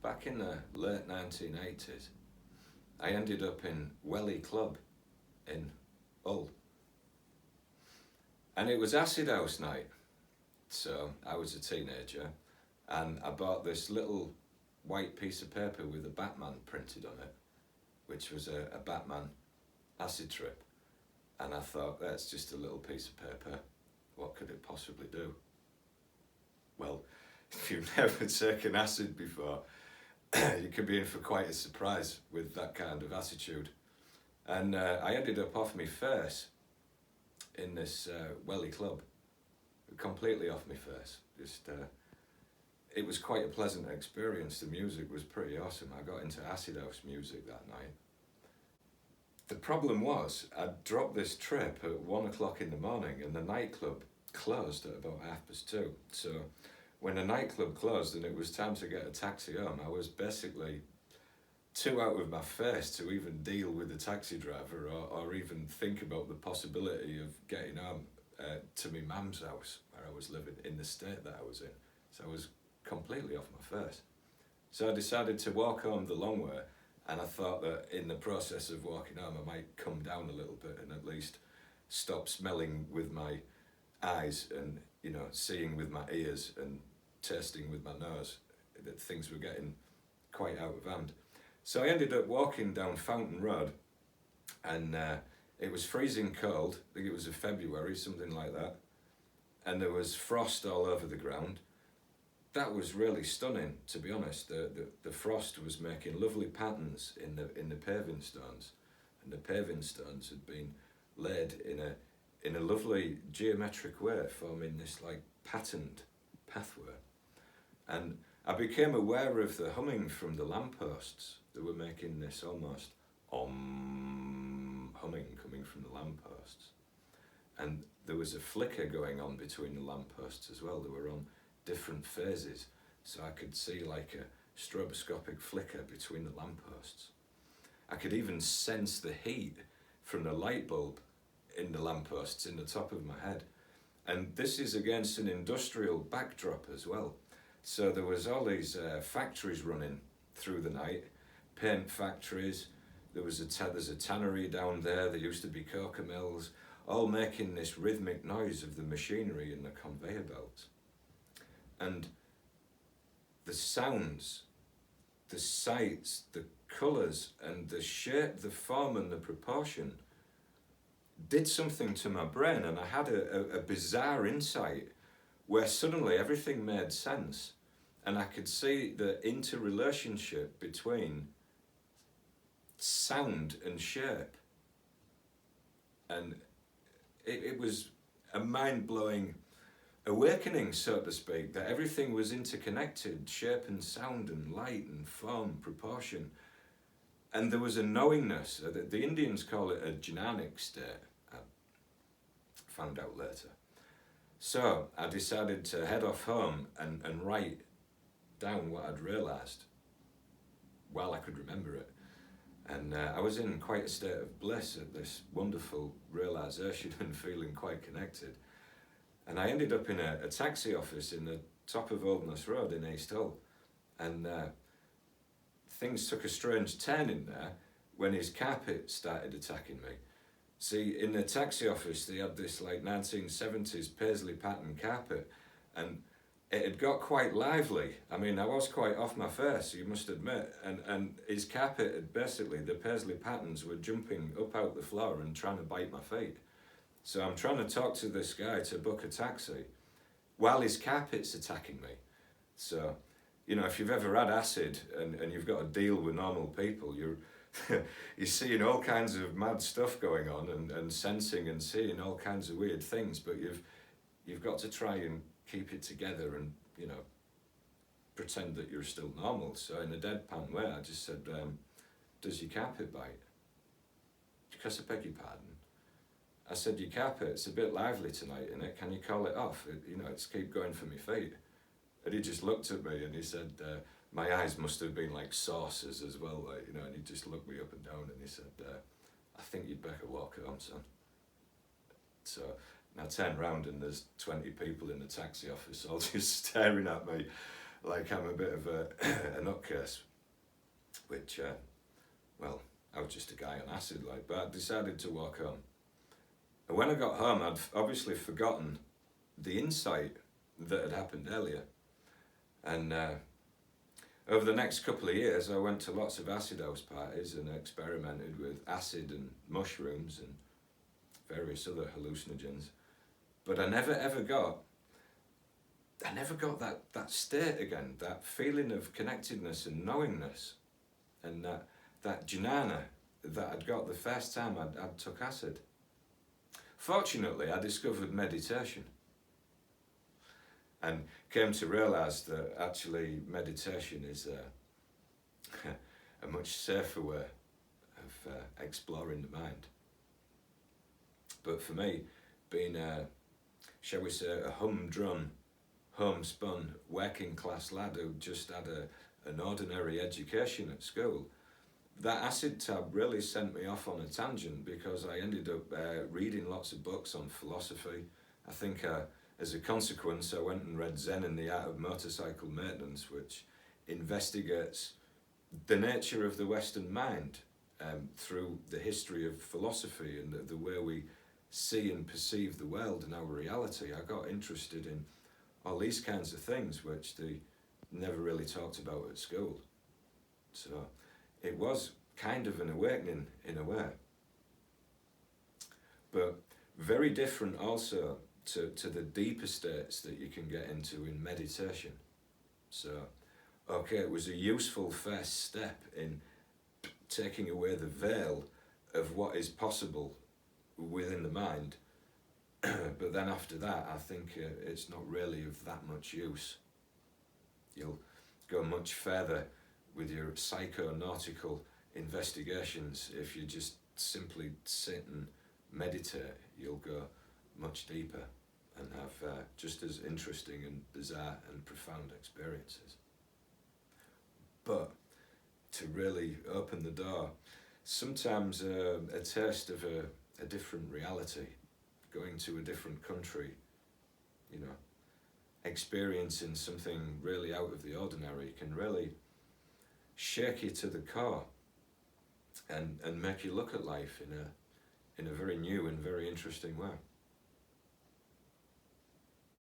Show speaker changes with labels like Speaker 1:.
Speaker 1: back in the late 1980s, I ended up in Welly Club in Hull. And it was acid house night. So I was a teenager and I bought this little white piece of paper with a Batman printed on it, which was a Batman acid trip. And I thought, that's just a little piece of paper. What could it possibly do? Well, if you've never taken acid before, you could be in for quite a surprise with that kind of attitude. And I ended up off my face in this Welly club, completely off my face. Just, it was quite a pleasant experience. The music was pretty awesome. I got into acid house music that night. The problem was, I'd dropped this trip at 1 o'clock in the morning and the nightclub closed at about 2:30. So when the nightclub closed and it was time to get a taxi home, I was basically too out of my face to even deal with the taxi driver or even think about the possibility of getting home to my mum's house where I was living in the state that I was in. So I was completely off my face. So I decided to walk home the long way, and I thought that in the process of walking home I might come down a little bit and at least stop smelling with my eyes and, you know, seeing with my ears and tasting with my nose, that things were getting quite out of hand. So I ended up walking down Fountain Road, and it was freezing cold. I think it was February, something like that, and there was frost all over the ground. That was really stunning, to be honest. The frost was making lovely patterns in the paving stones, and the paving stones had been laid in a lovely geometric way, forming this like patterned pathway. And I became aware of the humming from the lampposts. They were making this almost humming coming from the lampposts. And there was a flicker going on between the lampposts as well. They were on different phases, so I could see like a stroboscopic flicker between the lampposts. I could even sense the heat from the light bulb in the lampposts in the top of my head. And this is against an industrial backdrop as well. So there was all these factories running through the night, paint factories. There's a tannery down there. There used to be cocoa mills, all making this rhythmic noise of the machinery and the conveyor belts. And the sounds, the sights, the colours, and the shape, the form, and the proportion did something to my brain, and I had a bizarre insight where suddenly everything made sense, and I could see the interrelationship between sound and shape. And it was a mind-blowing awakening, so to speak, that everything was interconnected, shape and sound and light and form, proportion. And there was a knowingness. The Indians call it a jnanic state, I found out later. So I decided to head off home and write down what I'd realised while I could remember it. And I was in quite a state of bliss at this wonderful realisation and feeling quite connected. And I ended up in a taxi office in the top of Holderness Road in East Hull. And things took a strange turn in there when his carpet started attacking me. See, in the taxi office, they had this like 1970s paisley pattern carpet, and it had got quite lively. I mean, I was quite off my face, you must admit, and his carpet had basically, the paisley patterns were jumping up out the floor and trying to bite my feet. So I'm trying to talk to this guy to book a taxi while his carpet's attacking me. So, you know, if you've ever had acid and you've got to deal with normal people, you're seeing all kinds of mad stuff going on and sensing and seeing all kinds of weird things, but you've got to try and keep it together and, you know, pretend that you're still normal. So in a deadpan way, I just said, does your carpet bite? Because I beg your pardon. I said, your carpet's a bit lively tonight, innit? Can you call it off? It's keep going for my feet. And he just looked at me and he said, my eyes must have been like saucers as well, like, you know, and he just looked me up and down and he said, I think you'd better walk home, son. So and I turned round and there's 20 people in the taxi office all just staring at me. like I'm a bit of a, a nutcase, which, well, I was just a guy on acid, like, but I decided to walk home. And when I got home, I'd obviously forgotten the insight that had happened earlier. And over the next couple of years, I went to lots of acid house parties and experimented with acid and mushrooms and various other hallucinogens. But I never got that state again, that feeling of connectedness and knowingness, and that jnana that I'd got the first time I'd took acid. Fortunately, I discovered meditation and came to realise that actually meditation is a much safer way of exploring the mind. But for me, being shall we say, a humdrum, homespun, working class lad who just had an ordinary education at school, that acid tab really sent me off on a tangent, because I ended up reading lots of books on philosophy. I think as a consequence, I went and read Zen and the Art of Motorcycle Maintenance, which investigates the nature of the Western mind through the history of philosophy and the way we see and perceive the world and our reality. I got interested in all these kinds of things which they never really talked about at school. So it was kind of an awakening in a way. But very different also to the deeper states that you can get into in meditation. So, okay, it was a useful first step in taking away the veil of what is possible within the mind. But then after that, I think it's not really of that much use. You'll go much further with your psychonautical investigations if you just simply sit and meditate. You'll go much deeper and have just as interesting and bizarre and profound experiences. But to really open the door, sometimes a taste of a different reality, going to a different country, you know, experiencing something really out of the ordinary can really shake you to the core and make you look at life in a very new and very interesting way.